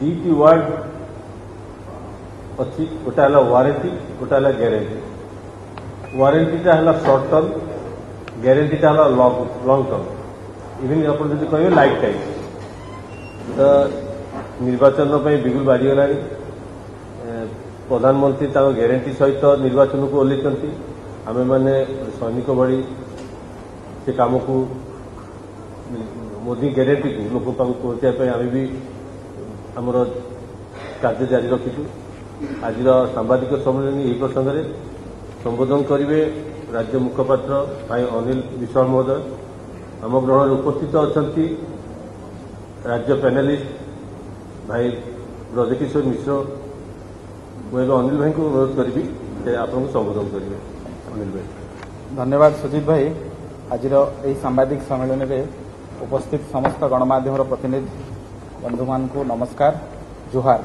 दुईटी word अच्छी गोटा है वारंटी गोटा है ग्यारंटी वारंटीटा है शॉर्ट टर्म ग्यारंटीटा है लॉन्ग टर्म इवन आप कहे लाइफ टाइम तो निर्वाचन बिगुल बाजिगला प्रधानमंत्री ग्यारंटी सहित निर्वाचन को ओह्लैंट आम मैंने सैनिक भाई से कम को मोदी ग्यारंटी को लोक पाक पहुंचाई आम भी आमर कार्य जारी रखीचु आज सांबादिक सम्मेलन यही प्रसंग में संबोधन करेंगे राज्य मुखपात्र भाई अनिल विश्वाल महोदय आम ग्रहण उपस्थित अच्छा राज्य पैनलिस्ट भाई ब्रजकिशोर मिश्र मुझे अनिल भाई को अनुरोध करी से आपको संबोधन करेंगे अनिल भाई। धन्यवाद सुजीत भाई। आज सांबादिक सम्मेलन में उपस्थित समस्त गणमाध्यम प्रतिनिधि बंधु मान को नमस्कार जुहार।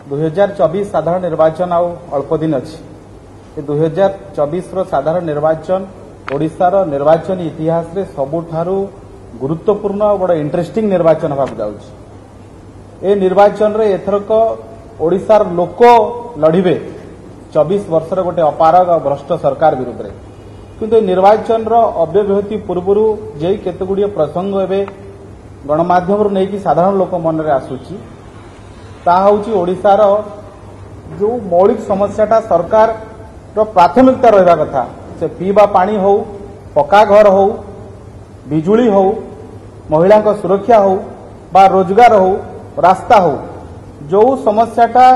2024 साधारण निर्वाचन आउ अल्प दिन अच्छी 2024 साधारण निर्वाचन ओडिशार निर्वाचन इतिहास रे सबुठारु गुरुत्वपूर्ण और बड़ा इंटरेस्टिंग निर्वाचन होगा जाउछि। ए निर्वाचन रे एथरक ओडिशार लोक लड़िबे 24 वर्षर गोटे अपारग और भ्रष्ट सरकार विरुद्ध रे किंतु निर्वाचन रो अव्यवहित पूर्व जे केतगुडी प्रसंग एबे गणमाध्यम नहीं कि साधारण लोक मन रे आसुछि ता हउछि ओडिशार जो मौलिक समस्याटा सरकार रो प्राथमिकता रहबा कथा से पीवा पानी हो पक्का घर हो बिजुली हो महिला सुरक्षा हो बा रोजगार हो रास्ता हो जो समस्याटा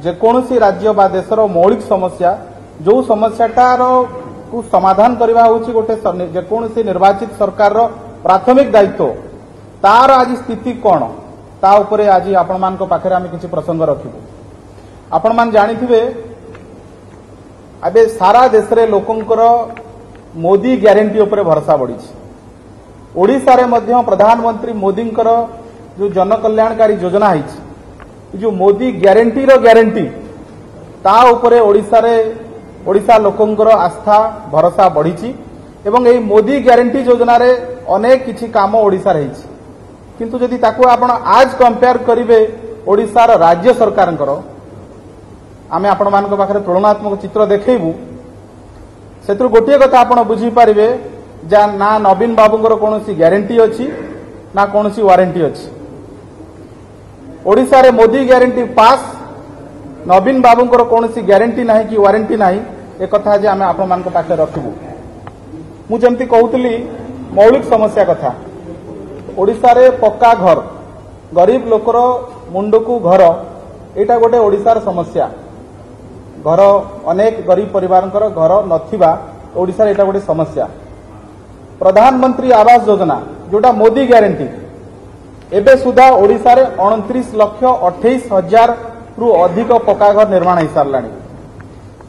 जेकोसी राज्य बा देशर मौलिक समस्या जो समस्याटार को समाधान करवा होछि गोटे जेकोसी निर्वाचित सरकार रो प्राथमिक दायित्व तार आज स्थिति कौन ता उपरे आज आपण मान पाखे आम किसी प्रसंग रखिबु। आपण मान जानिथिबे अबे सारा देश रे लोकंकर मोदी ग्यारंटी उपरे भरोसा बढ़ी ओडिशा रे मध्य प्रधानमंत्री मोदींकर जो जन कल्याणकारी योजना है जो मोदी ग्यारंटी रो ग्यारंटी ता उपरे ओडिशा लोकंकर आस्था भरोसा बढ़ी एवं एई मोदी ग्यारंटी योजना रे अनेक किछि काम ओडिशा रे हिछि किंतु जदि ताको आपण आज कंपेयर करिवे ओडिशार राज्य सरकारंकर आमे आपण मानक पाखरे तुलनात्मक चित्र देखैबु सेतु गोटे कथा आपण बुझी पारिबे जा ना नवीन बाबूंकर कोनोसी ग्यारंटी अछि ना कोनोसी वारंटी अछि। ओडिशा रे मोदी ग्यारंटी पास नवीन बाबूंकर कोनोसी ग्यारंटी नाही कि वारंटी नाही ए कथा जे आमे आपण मानक पाखरे रखिबु। मु जेमति कहउतली मौलिक समस्या कथा ओडिशा रे पक्का घर गरीब लोकर मुंडकू घर एटा गोटे ओडिशार समस्या घर अनेक गरीब परिवारंकर घर नथिबा ओडिशा रे एटा गोटे समस्या। प्रधानमंत्री आवास योजना जोटा मोदी ग्यारंटी एबे सुधा ओडिशा रे 29,28,000 रु अधिक पक्का घर निर्माण हो सारलानी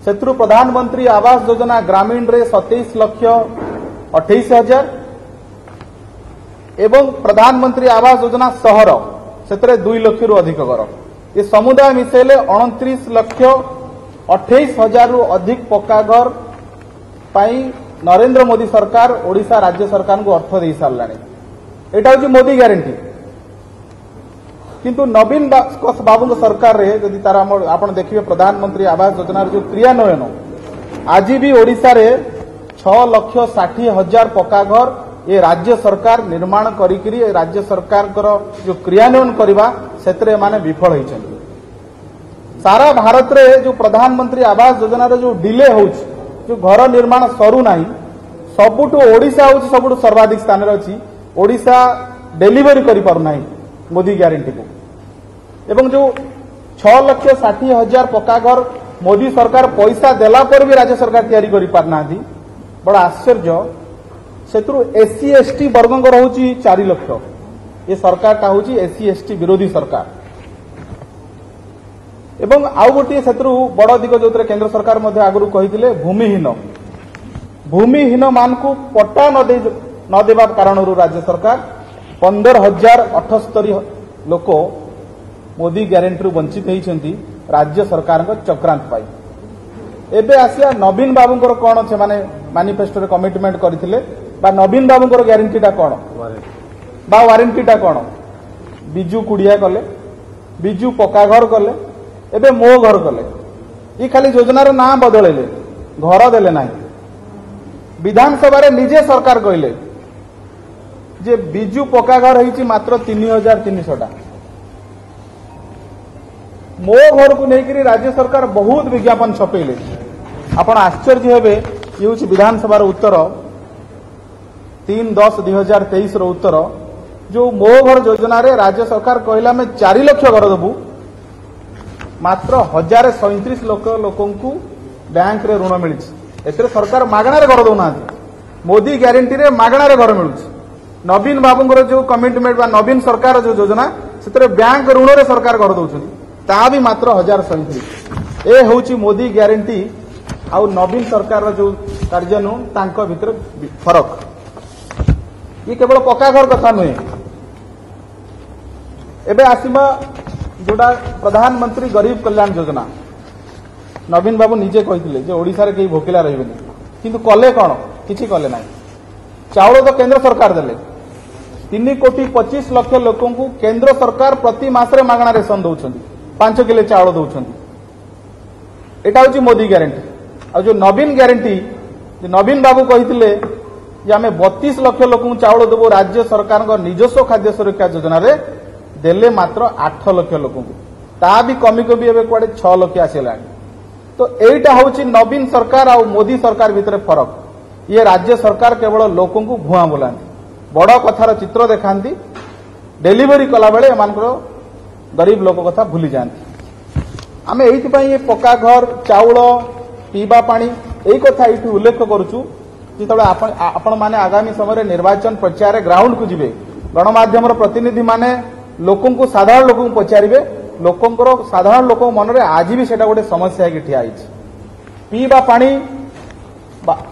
सेत्रु प्रधानमंत्री आवास योजना ग्रामीण रे 27,28,000 एवं प्रधानमंत्री आवास योजना सहर से 2 लाख रु अधिक घर ये समुदाय मिसेले 29,28,000 रु अधिक पक्का घर पाई नरेंद्र मोदी सरकार ओडिशा राज्य सरकार को अर्थ दे सारलानी एटा होची मोदी ग्यारंटी। किंतु नवीन बाबू सरकार रे यदि तार आपण देखिबे प्रधानमंत्री आवास योजना जो क्रियान्वयन आज भी ओडिशा रे 6,60,000 पक्का घर ये राज्य सरकार निर्माण करी राज्य सरकार जो क्रियान्वयन करवा से माने विफल होइछन्ति। सारा भारत रे जो प्रधानमंत्री आवास योजना रे जो डिले होउछ जो घर निर्माण सरू नाही सबुठु ओडिशा होउछ सबुठु सर्वाधिक स्थान रे अछि। ओडिशा डेलीवरी करि पारु नाही मोदी ग्यारंटी को एवं जो 6,60,000 पक्का घर मोदी सरकार पैसा देला पर भी राज्य सरकार तैयारी करि पारना बड़ा आश्चर्य सेतु एससी एसटी वर्गंकर होची 4 लाख ये सरकार टा होची एससी एसटी विरोधी सरकार एवं आउ गोटे सेतु बड़ दिग जो केंद्र सरकार मध्य आगु कही भूमिहीन मान को पट्टा न देवा कारण राज्य सरकार 15,078 लोक मोदी ग्यारंटी वंचित होती राज्य सरकार चक्रांत पाई। एबे आसिया नवीन बाबूंकर कौन से माने मैनिफेस्टो कमिटमेंट करथिले बा नवीन बाबूंकर ग्यारंटीटा कौन बा वारंटीटा कौन बिजू कुड़िया कले ବିଜୁ ପକ୍କା ଘର କଲେ, ଏବେ ମୋ ଘର କଲେ। ଇ ଖାଲି ଯୋଜନାର ନାଁ ବଦଳେଇଲେ, ଘର ଦେଲେ ନାହିଁ। विधानसभा निजे सरकार कहले जे बिजू पक्का घर होइछि मात्र 3300 मो घर को लेकर राज्य सरकार बहुत विज्ञापन छपेले। आपण आश्चर्य हेबे, ये होछि विधानसभा उत्तर 3/10/2023 रो उत्तर। जो मो घर योजना रे राज्य सरकार कहला में 4 लाख घर देबू, मात्र 1037 लोकन को बैंक रे ऋण मिली। एतरे सरकार मागणार घर दउना। मोदी ग्यारंटी रे मागणार घर मिलुछि। नवीन बाबूंकर जो कमिटमेंट बा नवीन सरकार जो योजना सेतरे बैंक ऋण रे सरकार घर दउछन, ता भी मात्र 1037। ए होछि मोदी ग्यारंटी आउ नवीन सरकार जो कार्य नु तांको भितर फरक। ये केवल पक्का घर कथा नुहे। एबे आसीबा जोडा प्रधानमंत्री गरीब कल्याण योजना। नवीन बाबू निजे कहिथिले जे ओडिसा रे केही भोकिला रहिबेनी, किंतु कले कोन? किछि कले नाही। चाउल तो केंद्र सरकार देले, 3,25,00,000 लोकों को केंद्र सरकार प्रति मासरे मागणा रेशन दउछंती, 5 किलो चाउल दउछंती। एटा होछि मोदी ग्यारंटी। आ जो नवीन ग्यारंटी, नवीन बाबू कहिथिले जे आमे 32 लाख लोकों को चाउल देबो राज्य सरकार को निजस्व खाद्य सुरक्षा योजना रे, देले मात्र 8 लाख लोकों को, ता भी कमी को भी एबे कुआडे 6 लाख आसेलानी। तो एटा होछि नवीन सरकार और मोदी सरकार भितर फरक। ये राज्य सरकार केवल लोकों को भुआ बोलांती, बड़ कथार चित्र देखांती, डेलीवरी कला बेले एमानकर गरीब लोक कथा भूली जाती। आमे एइथिपई ये पक्का घर, चाउल, पीवा पानी एई कथा एइठी उल्लेख करूछु। जेतबे आपण माने आगामी समय निर्वाचन प्रचार ग्राउंड को जिबे, गणमाध्यम प्रतिनिधि माने लोकों को साधारण लोकों को पचारिबे, लोकों साधारण लोक मन रे आज भी सेटा गोटे समस्या है कि ठिया आइछि। पीवा पानी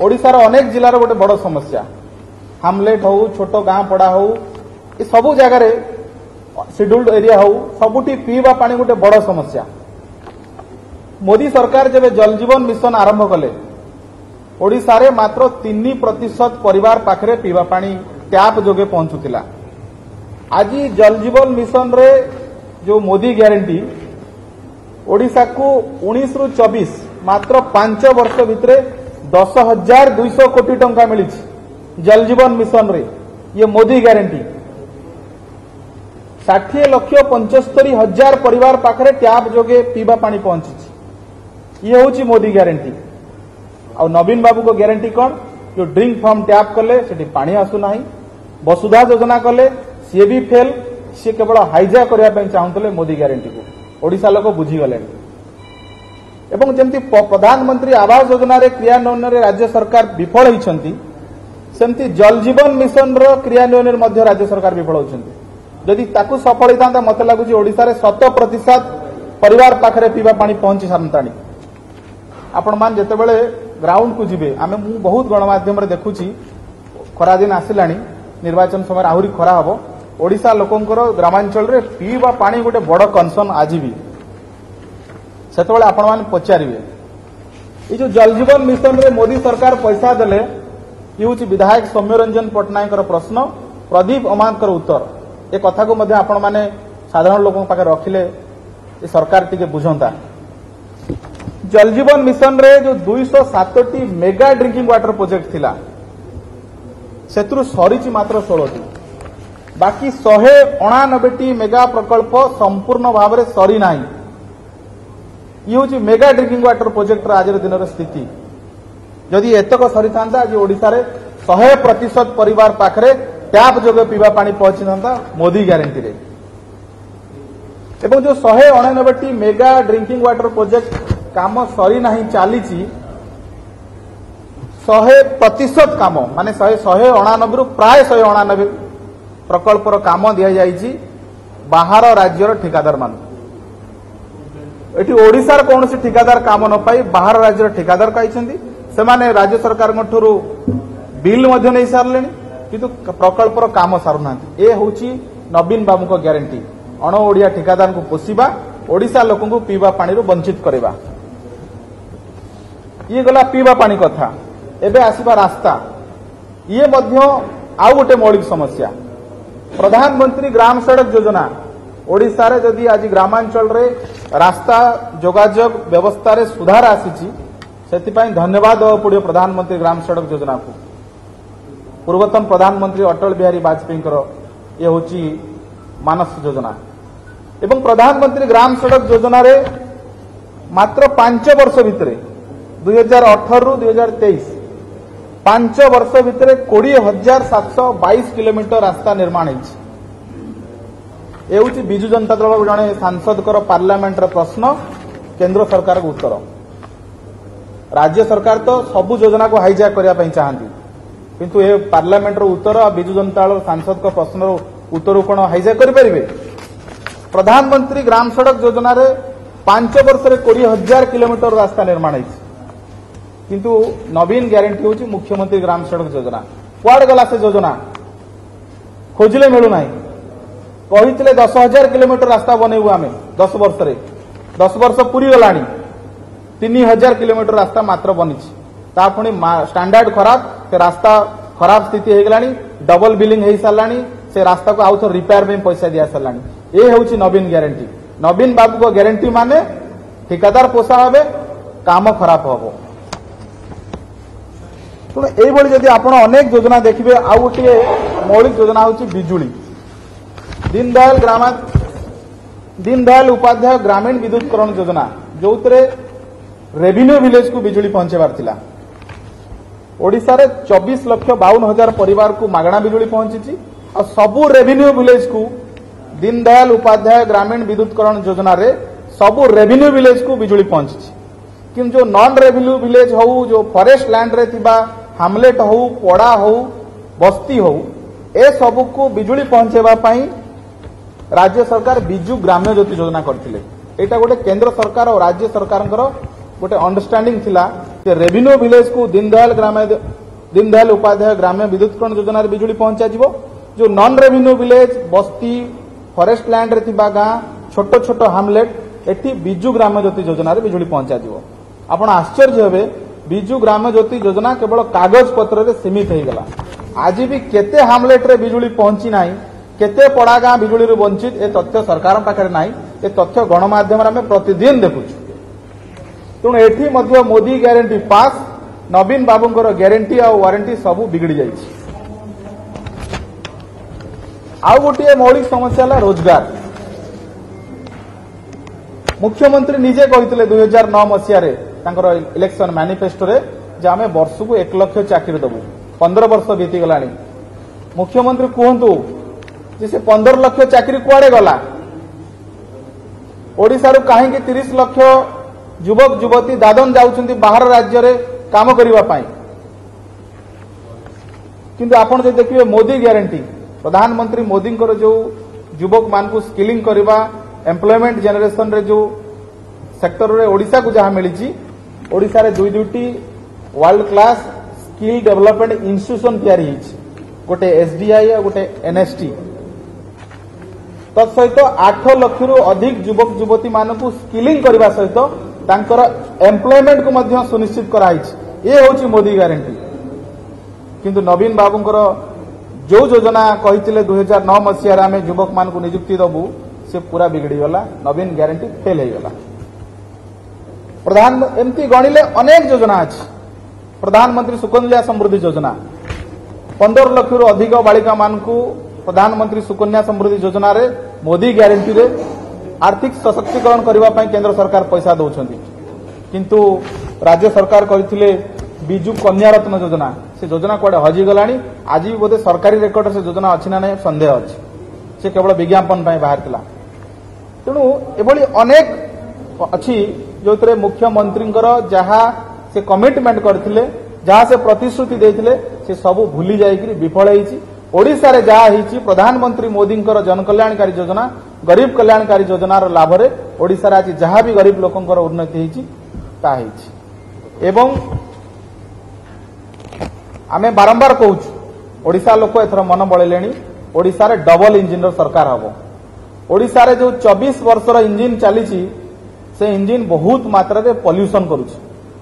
ओडिशार अनेक जिलार गोटे बड़ समस्या। हामलेट हो, छोट गाँ पड़ा हो, ये सबू जगार शेड्यूल्ड एरिया हो, सबुठी पीवा पानी गोटे बड़ समस्या। मोदी सरकार जब जल जीवन मिशन आरंभ कले, ओडिशा रे मात्र 3% परिवार पाखरे पीवा पानी टैप जोगे पहुंचुतिला। आज जल जीवन मिशन रे जो मोदी ग्यारंटी ओडिशा को 19 रु 24 मात्र 5 वर्ष भितरे 10,200 कोटी टंका मिली जल जीवन मिशन रे। ये मोदी ग्यारंटी 60,75,000 परिवार पाखरे टैप जोगे पीवा पानी पहुंची। ये होची मोदी ग्यारंटी। आ नवीन बाबू को ग्यारंटी कौन? जो ड्रिंक फ्रॉम टैप कले सेठी पानी आसु नाही। वसुधा योजना कले सी भी फेल, सी केवल हाइजैक करने चाहूले मोदी ग्यारंटी को। ओडिशा लोक बुझीगले। एवं जमती प्रधानमंत्री आवास योजना रे क्रियान्वयन रे राज्य सरकार विफल होइछंती, सेमती जल जीवन मिशन रो क्रियान्वयन रे मध्य राज्य सरकार विफल होइछंती। जदि ताकू सफल होइतांता मते लागुची ओडिशा रे 100% परिवार पाखरे पीवा पानी पहुंची सारंतानी। आपण मान जेतेबेले ग्राउंड को जिबे, आमे मु बहुत गणमाध्यम रे देखुची, खरा दिन आसिलानी, निर्वाचन समय आहुरी खरा हबो। ओडिशा लोकंकर ग्रामांचल रे पीवा पानी गोटे बड़ कनसर्न आज भी। सेतबेले आपण मान पचारिबे ये जो जल जीवन मिशन रे मोदी सरकार पैसा देले, ये होची विधायक सौम्यरंजन पटनायक प्रश्न, प्रदीप अमानकर उत्तर। ए कथा को मध्ये आपण माने साधारण लोकन पाखे रखिले ए सरकार टिके बुझंता। जल जीवन मिशन रे जो 207टी मेगा ड्रिंकिंग वाटर प्रोजेक्ट थिला, सेतरु सरीची मात्र 16टी। बाकी 189टी मेगा प्रकल्प संपूर्ण भाव में सरी नाही। ये हूँ मेगा ड्रिंकिंग वाटर प्रोजेक्ट आज दिन स्थिति। जदि एतक सरी था आज ओडिशा रे 100% परिवार पाखरे टैप जोगे पीवा पानी पहुंची था मोदी ग्यारंटी रे। एवं जो 189टी मेगा ड्रिंकिंग वाटर प्रोजेक्ट काम सरी नाही चली 100% काम माने 199 रु प्राय 199 प्रकल्पर काम दि जाइछि बाहर राज्यर ठिकादार मान। एठी ओडिशार कौन सी ठिकादार काम न पाई बाहर राज्यर ठिकादार पाइछन्ती। सेमाने राज्य सरकार ठुरु बिल मध्य नहीं सारले, किंतु प्रकल्पर काम सारुनांती। ए होची नवीन बाबू को ग्यारंटी। अण ओडिया ठिकादार को पोषिबा, ओडिशा लोकन को पीवा पानी रो वंचित करबा। ये गला पीवा पानी कथा। एबे आसीबा रास्ता। ये मध्य आउ गोटे मौलिक समस्या। प्रधानमंत्री ग्राम सड़क योजना ओडिशा रे जदि आज ग्रामांचल रे रास्ता जोगाजोग व्यवस्था रे सुधार आसीची सेतिपाई धन्यवाद देवा पड़ियो प्रधानमंत्री ग्राम सड़क योजना को। पूर्वतन प्रधानमंत्री अटल बिहारी वाजपेयी ये होची मानस योजना एवं प्रधानमंत्री ग्राम सड़क योजना रे मात्र 5 वर्ष भितरे 2018 रु 2023 5 वर्ष भितरे 20,722 किलोमीटर रास्ता निर्माण होइछि। ए होची बिजु जनता दल जने सांसद कर पार्लियामेंट रे प्रश्न केंद्र सरकार को उत्तर। राज्य सरकार तो सबु योजना को हाईजैक करिया पई चाहंती किंतु ए पार्लियामेंट रो उत्तर बिजु जनता दल सांसद का प्रश्न रो उत्तर कोन हाईजैक करि परिबे। प्रधानमंत्री ग्राम सड़क योजना रे 5 वर्ष रे 20,000 किलोमीटर रास्ता निर्माण होइछि किंतु नवीन ग्यारंटी होची मुख्यमंत्री ग्राम सड़क योजना। कुआड़ गला से योजना खोजले मिलू नाही। कहितले 10,000 किलोमीटर रास्ता बनेबु आमे 10 वर्ष रे 10 वर्ष पूरी गलानी 3,000 किलोमीटर रास्ता मात्र बनिछि। ता पुणी स्टैंडर्ड खराब से रास्ता खराब स्थिति हो गलानी डबल बिलिंग हो सारानी से रास्ता को आउथ रिपेयर में पैसा दिया सारानी। ये होची नवीन ग्यारंटी। नवीन बाबू को ग्यारंटी माने ठिकादार पोषा हे काम खराब हम। तेणु यही जदि आप अनेक योजना देखिए आउ गोटे मौलिक योजना होची बिजुली दीनदयाल उपाध्याय ग्रामीण विद्युतकरण योजना जो रेवेन्यू विलेज को बिजुली पहुंचेबार थिला। ओडिशा रे 24,52,000 परिवार को मागणा बिजुली पहुंची और सबु रेवेन्यू विलेज को दीनदयाल उपाध्याय ग्रामीण विद्युतकरण योजना रे सबु रेवेन्यू विलेज को बिजुली पहुंची। किंतु जो नॉन रेवेन्यू विलेज हो जो फॉरेस्ट लैंड रे थिबा हामलेट हो पड़ा हो बस्ती हो ए सबु को बिजुली पहुंचेबा पई राज्य सरकार बिजु ग्राम्य ज्योति योजना करथिले। एटा गोटे केंद्र सरकार और राज्य सरकार गोटे अंडरस्टैंडिंग थिला कि रेवेन्यू विलेज को दीनदयाल उपाध्याय ग्राम्य विद्युतकरण योजना रे बिजुली पहुंचा जिवो। जो नॉन रेवेन्यू विलेज बस्ती फॉरेस्ट लैंड रे थिबा गां छोट छोट हामलेट एठी बिजु ग्राम्य ज्योति योजना रे बिजुली पहुंचा जिवो। आपण आश्चर्य हेबे बिजु ग्राम्य ज्योति योजना केवल कागज पत्र रे सीमित हो गला। आज भी केते हामलेट रे बिजुली पहुंची नाही केते पड़ा गां बिजुली रे वंचित ए तथ्य सरकार पाखरे नाही। ए तथ्य गणमाध्यम रे प्रतिदिन देखुछु। तेणु एठी मध्य मोदी ग्यारंटी पास नवीन बाबूंकर ग्यारंटी और वारंटी सबू बिगड़ी जाइछि। आउ गोटे मौलिक समस्या है रोजगार। मुख्यमंत्री निजे कहते 2009 मसीह इलेक्शन मैनिफेस्टो रे जे आमे वर्ष को 1 लाख चाकरी देबू। 15 वर्ष बीती गलानी। मुख्यमंत्री कहतु जे से 15 लाख चाकरी कुआड़े गला। ओडिशा रू कहीं 30 लाख युवक युवती दादन जाउछंती बाहर राज्य रे काम करिवा पाई। किंतु आपण जे देखिबे मोदी ग्यारंटी प्रधानमंत्री मोदी जो युवक मान को स्किलिंग करवा एम्प्लॉयमेंट जनरेशन रे जो सेक्टर रे ओडिशा को जहां मिली ओडिशा रे दुईटी world class skill development institution तैयारी होइछि। गोटे एसडीआई और गोटे एनएसटी तत्सहित 8 लाख रु अधिक युवक युवती मान को स्किलिंग करने सहित तांकर एम्प्लॉयमेंट को मध्य सुनिश्चित कराई। ये होची मोदी ग्यारंटी। किंतु नवीन बाबूंकर जो योजना कही 2009 मसीह आम युवक मान को नियुक्ति दबू से पूरा बिगड़ी गला। नवीन ग्यारंटी फेल हो गला। प्रधान एमती गणिले अनेक योजना अच्छी। प्रधानमंत्री सुकन्या समृद्धि योजना 15 लाख रु अधिक बालिका मान को प्रधानमंत्री सुकन्या समृद्धि योजना रे मोदी ग्यारंटी रे आर्थिक सशक्तिकरण करने केंद्र सरकार पैसा दौरान। किंतु राज्य सरकार करथिले बिजु कन्या रत्न योजना से योजना कुआडे हजिगलानी। आज भी बोधे सरकारी रेकर्ड से योजना अच्छी ना नहीं संदेह अच्छी। से केवल विज्ञापन बाहर थिला। तेणु एभली अनेक अच्छी जो मुख्यमंत्री जहाँ से कमिटमेंट करथिले जहाँ से प्रतिश्रुति देथिले से सब भूली जाइकरी विफल होइछि। ओडिशा रे जहाँ होइछि प्रधानमंत्री मोदी जनकल्याणकारी योजना गरीब कल्याणकारी योजनार लाभ रे ओडिशा रे आज जहाँ भी गरीब लोकंकर उन्नति होइछि ता होइछि। एवं आमे बारंबार कहूछु ओडिशा लोक एथर मन बळेलेनी ओडिशा रे डबल इंजिन सरकार हबो। ओडिशा रे जो 24 वर्षर इंजिन चलीछि से इंजिन बहुत मात्रा रे पॉल्यूशन करूछि।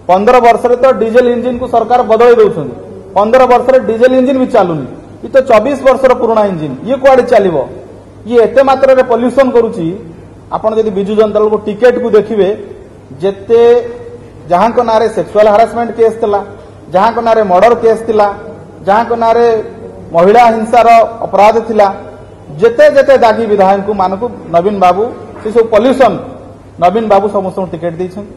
15 वर्ष रे तो डीजल इंजिन को सरकार बदलै दउछन्ती। 15 वर्ष रे डीजल इंजिन भी चालुनी। ये तो 24 वर्षर पुराना इंजिन ये कुआडे चलिबो। ये एते मात्रा पॉल्यूशन करुच्ची आपण जदि बिजु जनता दल को टिकेट को देखिए जेते जहां को नारे सेक्सुअल हारासमेंट केस थिला जहां को नारे मर्डर केस थिला जहां को नारे महिला हिंसार अपराध थिला जेते जेते दागी विधायक को मानकु नवीन बाबू से सब पॉल्यूशन नवीन बाबू समस्त टिकेट देछन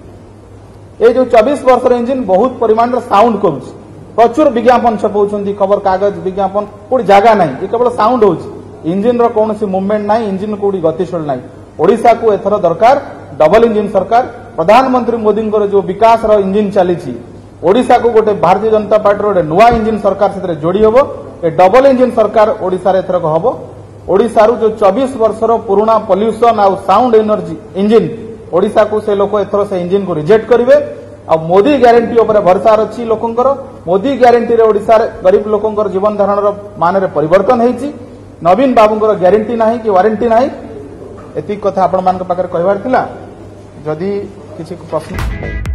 ए जो 24 वर्ष इंजिन बहुत परिमाण साउंड करुच्ची प्रचुर विज्ञापन छपाउछन्ती खबर कागज विज्ञापन कोडी जागा नाही ये केवल साउंड होउची इंजिन रो कोनोसी मूवमेंट नाही इंजिन कोडी गतिशील नाही ओडिशा को एथर दरकार डबल इंजिन सरकार प्रधानमंत्री मोदी जो विकास रो इंजिन चली ओडिशा को गोटे भारतीय जनता पार्टी गोटे नुआ इंजिन सरकार से जोड़ी हम ए डबल इंजिन सरकार ओडिशा रे एथरक हम ओडिशा रो जो 24 वर्ष रो पुराना पॉल्यूशन आ साउंड एनर्जी इंजिन ओडिशा को से लोक एथर से इंजिन को रिजेक्ट करिवे आ मोदी ग्यारंटी ऊपर भरोसा अछि लोकंकर मोदी ग्यारंटी रे ओडिशा रे गरीब लोकंकर जीवन धारण रो मान रे परिवर्तन हेछि नवीन बाबूंकर ग्यारंटी नाही कि वारंटी नाही एति कथा आपण मान पाखरे कहबार थिला जदि किछि प्रश्न